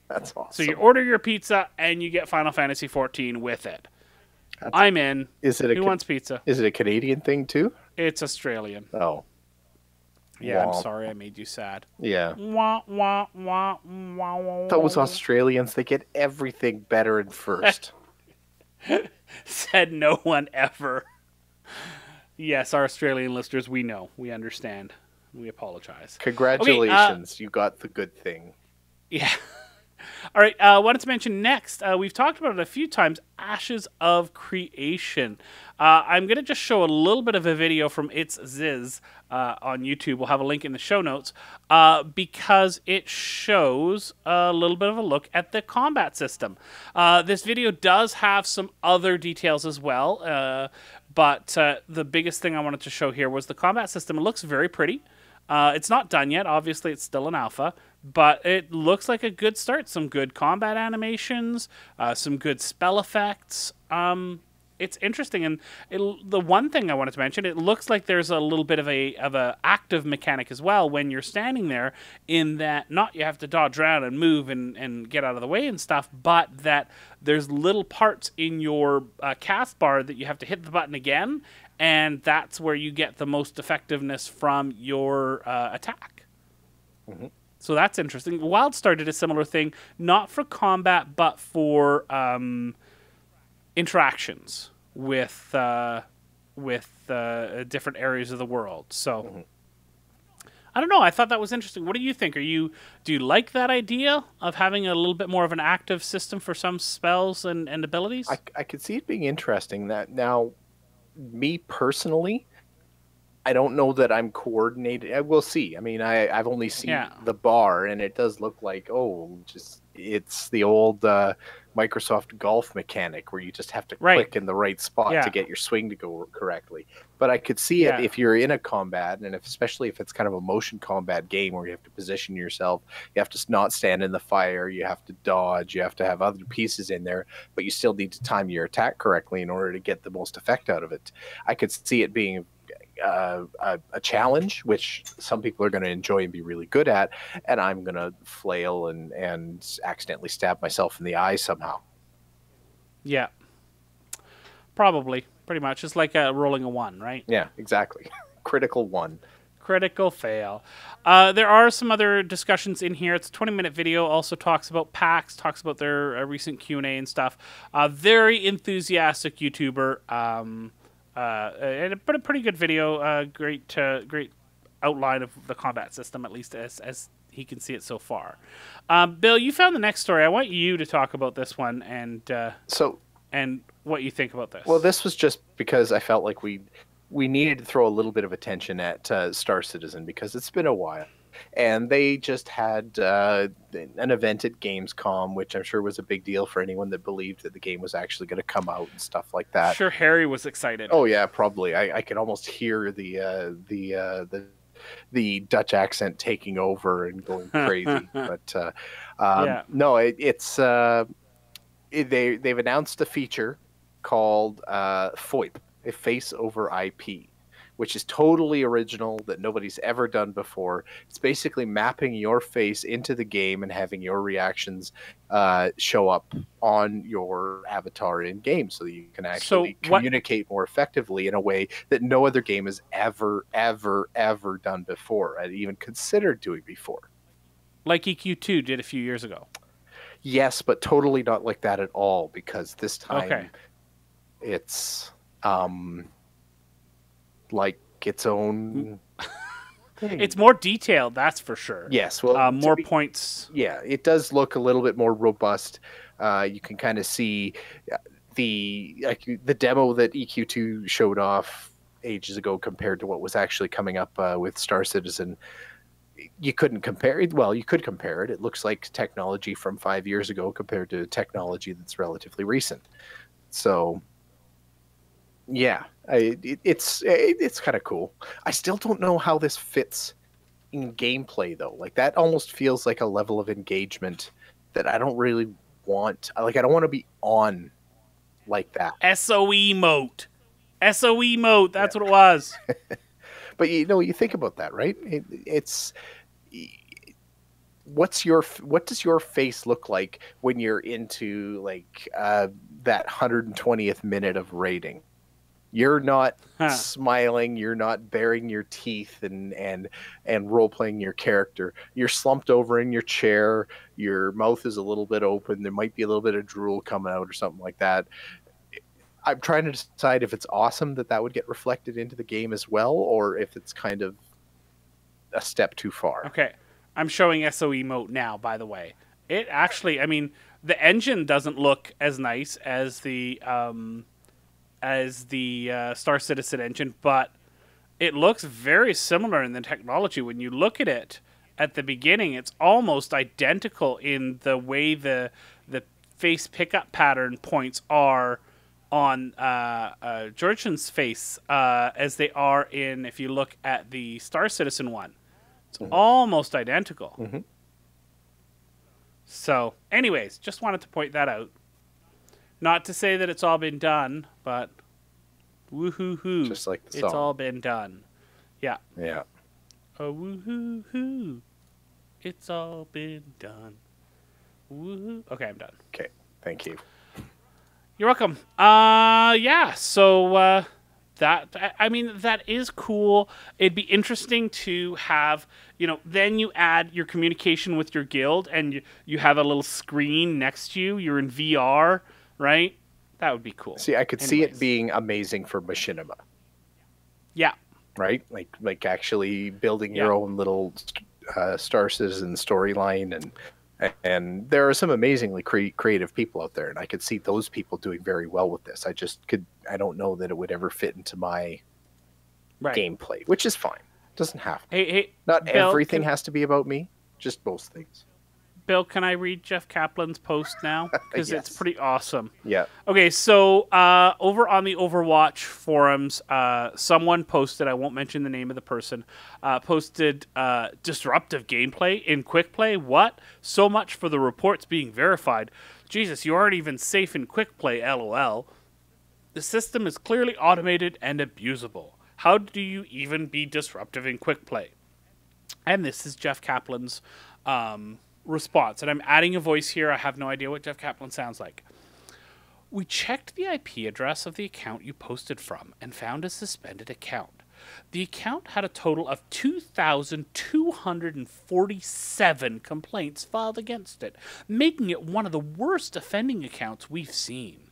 That's awesome. So you order your pizza and you get Final Fantasy 14 with it. I'm in. Who wants pizza? Is it a Canadian thing too? It's Australian. Oh. Yeah, I'm sorry I made you sad. Yeah. Wah, wah, wah, wah, wah, Those Australians, they get everything better and first. Said no one ever. Yes, our Australian listeners, we know. We understand. We apologize. Congratulations. You got the good thing. Yeah. All right, I wanted to mention next, we've talked about it a few times, Ashes of Creation. I'm going to just show a little bit of a video from It's Ziz on YouTube. We'll have a link in the show notes, because it shows a little bit of a look at the combat system. This video does have some other details as well, but the biggest thing I wanted to show here was the combat system. It looks very pretty. It's not done yet. Obviously, it's still an alpha, but it looks like a good start. Some good combat animations, some good spell effects. It's interesting, and the one thing I wanted to mention, it looks like there's a little bit of a active mechanic as well when you're standing there, in that not you have to dodge around and move and get out of the way and stuff, but that there's little parts in your cast bar that you have to hit the button again, and that's where you get the most effectiveness from your attack. So that's interesting. Wildstar did a similar thing, not for combat, but for interactions with different areas of the world. So I don't know. I thought that was interesting. What do you think? Do you like that idea of having a little bit more of an active system for some spells and abilities? I could see it being interesting. That now, me personally, I don't know that I'm coordinated. We'll see. I mean, I've only seen the bar, and it does look like, it's the old Microsoft Golf mechanic where you just have to click in the right spot to get your swing to go correctly. But I could see it if you're in a combat, and especially if it's kind of a motion combat game where you have to position yourself, you have to not stand in the fire, you have to dodge, you have to have other pieces in there, but you still need to time your attack correctly in order to get the most effect out of it. I could see it being a challenge, which some people are going to enjoy and be really good at, and I'm going to flail and accidentally stab myself in the eye somehow. Yeah, probably, pretty much. It's like rolling a 1, right? Yeah, exactly. Critical 1. Critical fail. There are some other discussions in here. It's a 20-minute video. Also talks about PAX, talks about their recent Q&A and stuff. Very enthusiastic YouTuber. But a pretty good video. Great outline of the combat system, at least as he can see it so far. Bill, you found the next story. I want you to talk about this one and what you think about this. Well, this was just because I felt like we needed to throw a little bit of attention at Star Citizen because it's been a while. And they just had an event at Gamescom, which I'm sure was a big deal for anyone that believed that the game was actually going to come out and stuff like that. Sure, Harry was excited. Oh yeah, probably. I could almost hear the Dutch accent taking over and going crazy. But no, they've announced a feature called FOIP, a face over IP, which is totally original that nobody's ever done before. It's basically mapping your face into the game and having your reactions show up on your avatar in game so that you can actually communicate more effectively in a way that no other game has ever done before, and even considered doing before. Like EQ2 did a few years ago. Yes, but totally not like that at all, because this time it's like its own thing. It's more detailed, that's for sure. Yes, well, more points. Yeah, it does look a little bit more robust. You can kind of see the demo that EQ2 showed off ages ago compared to what was actually coming up with Star Citizen. You couldn't compare it. Well, you could compare it. It looks like technology from 5 years ago compared to technology that's relatively recent. So yeah, it's kind of cool. I still don't know how this fits in gameplay, though. Like, that almost feels like a level of engagement that I don't really want. Like, I don't want to be on like that. SOE mode. SOE mode, that's what it was. But, you think about that, right? What does your face look like when you're into, like, that 120th minute of raiding? You're not smiling. You're not baring your teeth and role playing your character. You're slumped over in your chair. Your mouth is a little bit open. There might be a little bit of drool coming out or something like that. I'm trying to decide if it's awesome that would get reflected into the game as well, or if it's kind of a step too far. Okay, I'm showing SOE mode now. By the way, it actually, I mean, the engine doesn't look as nice as the Star Citizen engine, but it looks very similar in the technology. When you look at it at the beginning, it's almost identical in the way the face pickup pattern points are on Georgian's face as they are in, if you look at the Star Citizen one. It's almost identical. So, anyways, just wanted to point that out. Not to say that it's all been done, but woohoo-hoo. Just like the song. It's all been done. Yeah. Yeah. Oh, woohoo-hoo. It's all been done. Woohoo. Okay, I'm done. Okay, thank you. You're welcome. Yeah, so I mean, that is cool. It'd be interesting to have, then you add your communication with your guild, and you have a little screen next to you. You're in VR, right? That would be cool. See, I could see it being amazing for machinima. Yeah. Right? Like actually building your own little Star Citizen storyline, and there are some amazingly creative people out there, and I could see those people doing very well with this. I don't know that it would ever fit into my gameplay, which is fine. Doesn't have to. Hey, not Bill, everything has to be about me, just most things. Bill, can I read Jeff Kaplan's post now? Because Yes. it's pretty awesome. Yeah. Okay, so over on the Overwatch forums, someone posted, I won't mention the name of the person, posted disruptive gameplay in quick play. What? So much for the reports being verified. Jesus, you aren't even safe in quick play, LOL. The system is clearly automated and abusable. How do you even be disruptive in quick play? And this is Jeff Kaplan's response. And I'm adding a voice here. I have no idea what Jeff Kaplan sounds like. We checked the IP address of the account you posted from and found a suspended account. The account had a total of 2,247 complaints filed against it, making it one of the worst offending accounts we've seen.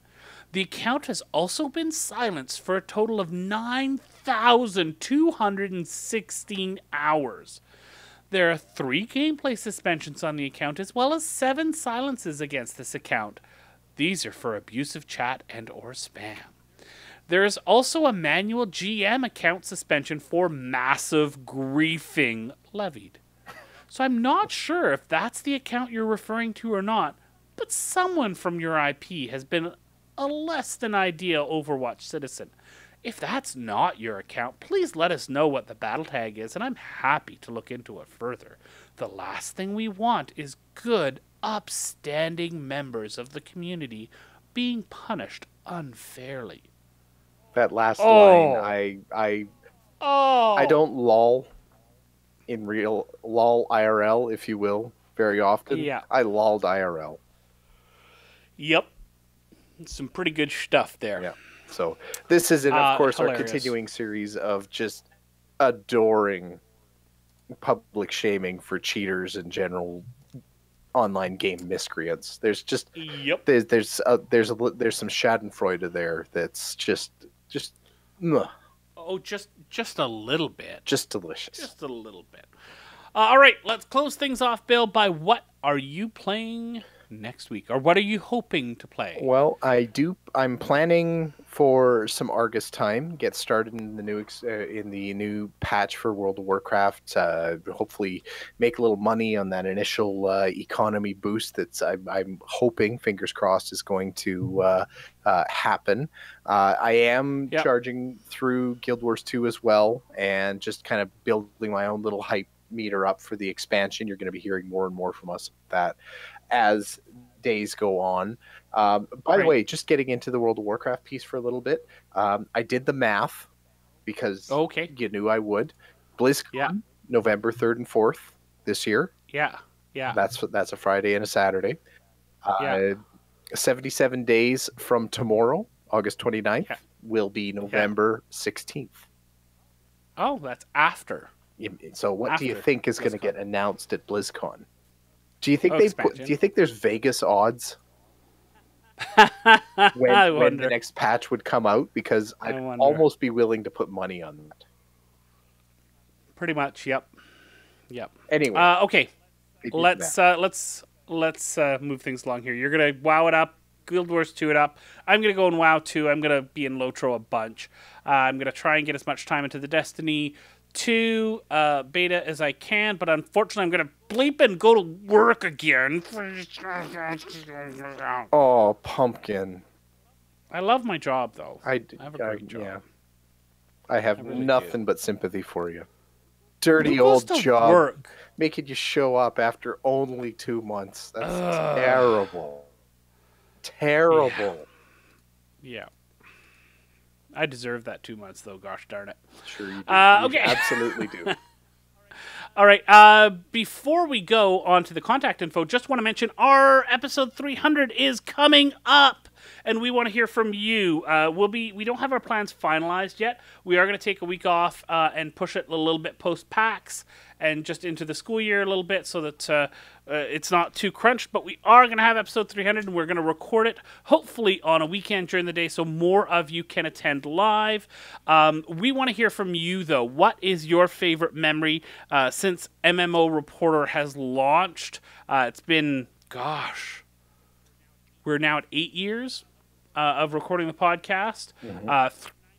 The account has also been silenced for a total of 9,216 hours. There are 3 gameplay suspensions on the account, as well as 7 silences against this account. These are for abusive chat and or spam. There is also a manual GM account suspension for massive griefing levied. So I'm not sure if that's the account you're referring to or not, but someone from your IP has been a less than ideal Overwatch citizen. If that's not your account, please let us know what the battle tag is, and I'm happy to look into it further. The last thing we want is good, upstanding members of the community being punished unfairly. That last line, I don't lol in real lol IRL, if you will, very often. Yeah. I lolled IRL. Yep. Some pretty good stuff there. Yeah. So this is, of course, hilarious. our continuing series of just adoring public shaming for cheaters and general online game miscreants. There's just there's some Schadenfreude there that's just just a little bit. Just delicious. Just a little bit. All right, let's close things off, Bill, by what are you playing next week, or what are you hoping to play? Well, I'm planning for some Argus time. Get started in the new patch for World of Warcraft. Hopefully, make a little money on that initial economy boost. I'm hoping, fingers crossed, is going to happen. I am charging through Guild Wars 2 as well, and just kind of building my own little hype meter up for the expansion. You're going to be hearing more and more from us about that as days go on. By the way, just getting into the World of Warcraft piece for a little bit, I did the math because you knew I would. BlizzCon, November 3rd and 4th this year. Yeah. That's a Friday and a Saturday. 77 days from tomorrow, August 29th, will be November 16th. Oh, that's after. So what do you think is going to get announced at BlizzCon? Do you think do you think there's Vegas odds when the next patch would come out? Because I'd almost be willing to put money on that. Pretty much, yep. Anyway, okay. Let's move things along here. You're gonna WoW it up, Guild Wars 2 it up. I'm gonna go in WoW 2. I'm gonna be in Lotro a bunch. I'm gonna try and get as much time into the Destiny 2 beta as I can, but unfortunately I'm gonna bleep and go to work again. Oh, pumpkin. I love my job though. I have a great job. Yeah. I have really nothing but sympathy for you. Dirty old job. Work? Making you show up after only 2 months. That's terrible. Terrible. Yeah. I deserve that 2 months, though. Gosh darn it. Sure you do. Okay. You absolutely do. All right. Before we go on to the contact info, just want to mention our episode 300 is coming up. and we want to hear from you. We don't have our plans finalized yet. We are going to take a week off and push it a little bit post-PAX and just into the school year a little bit so that it's not too crunched. But we are going to have episode 300, and we're going to record it hopefully on a weekend during the day so more of you can attend live. We want to hear from you, though. What is your favorite memory since MMO Reporter has launched? It's been, gosh, we're now at 8 years of recording the podcast.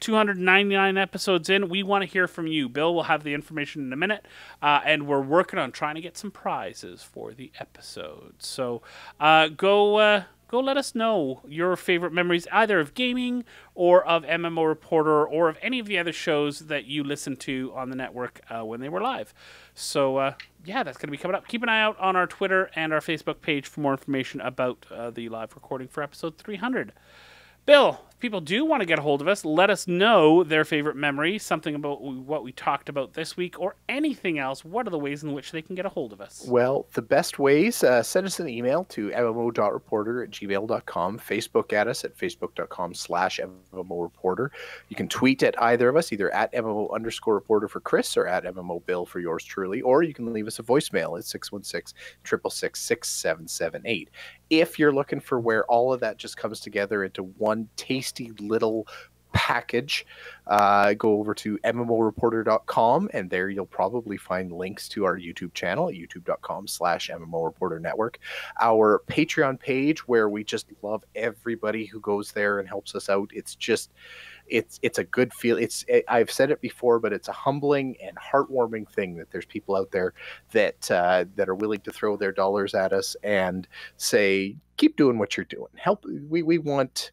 299 episodes in. We want to hear from you. Bill will have the information in a minute, and we're working on trying to get some prizes for the episode. So go let us know your favorite memories, either of gaming or of MMO Reporter or of any of the other shows that you listen to on the network when they were live. So, yeah, that's going to be coming up. Keep an eye out on our Twitter and our Facebook page for more information about the live recording for episode 300. Bill, if people do want to get a hold of us, let us know their favorite memory, something about what we talked about this week, or anything else. What are the ways in which they can get a hold of us? Well, the best ways, send us an email to mmo.reporter@gmail.com, Facebook at us at facebook.com/MMOReporter. You can tweet at either of us, either at MMO_reporter for Chris or at MMO Bill for yours truly, or you can leave us a voicemail at 616-666-6778. If you're looking for where all of that just comes together into one tasty little package, go over to MMOReporter.com, and there you'll probably find links to our YouTube channel at youtube.com/MMOReporterNetwork, our Patreon page where we just love everybody who goes there and helps us out. It's just it's a good feel. I've said it before, but it's a humbling and heartwarming thing that there's people out there that are willing to throw their dollars at us and say, keep doing what you're doing. Help. We want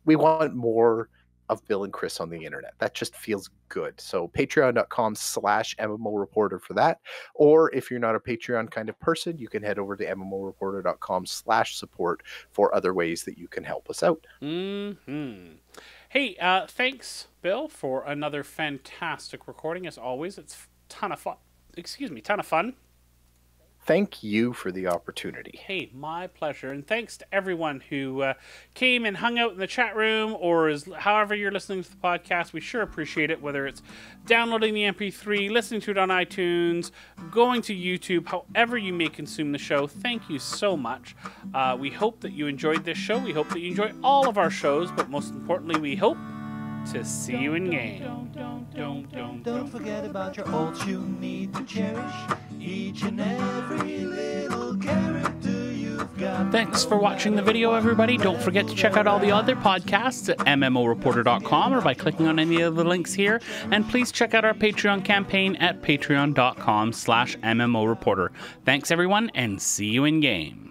more of Bill and Chris on the internet. That just feels good. So patreon.com/MMOReporter for that. Or if you're not a Patreon kind of person, you can head over to MMOReporter.com/support for other ways that you can help us out. Hey, thanks, Bill, for another fantastic recording. As always, it's ton of fun. Ton of fun. Thank you for the opportunity. Hey, my pleasure. And thanks to everyone who came and hung out in the chat room, or however you're listening to the podcast. We sure appreciate it, whether it's downloading the MP3, listening to it on iTunes, going to YouTube, however you may consume the show. Thank you so much. We hope that you enjoyed this show. We hope that you enjoy all of our shows, but most importantly, we hope to see you in game. Don't forget about your ults you need to cherish. Each and every little character you've got. Thanks for watching the video, everybody. Don't forget to check out all the other podcasts at MMOReporter.com or by clicking on any of the links here. And please check out our Patreon campaign at patreon.com/MMOReporter. Thanks, everyone, and see you in game.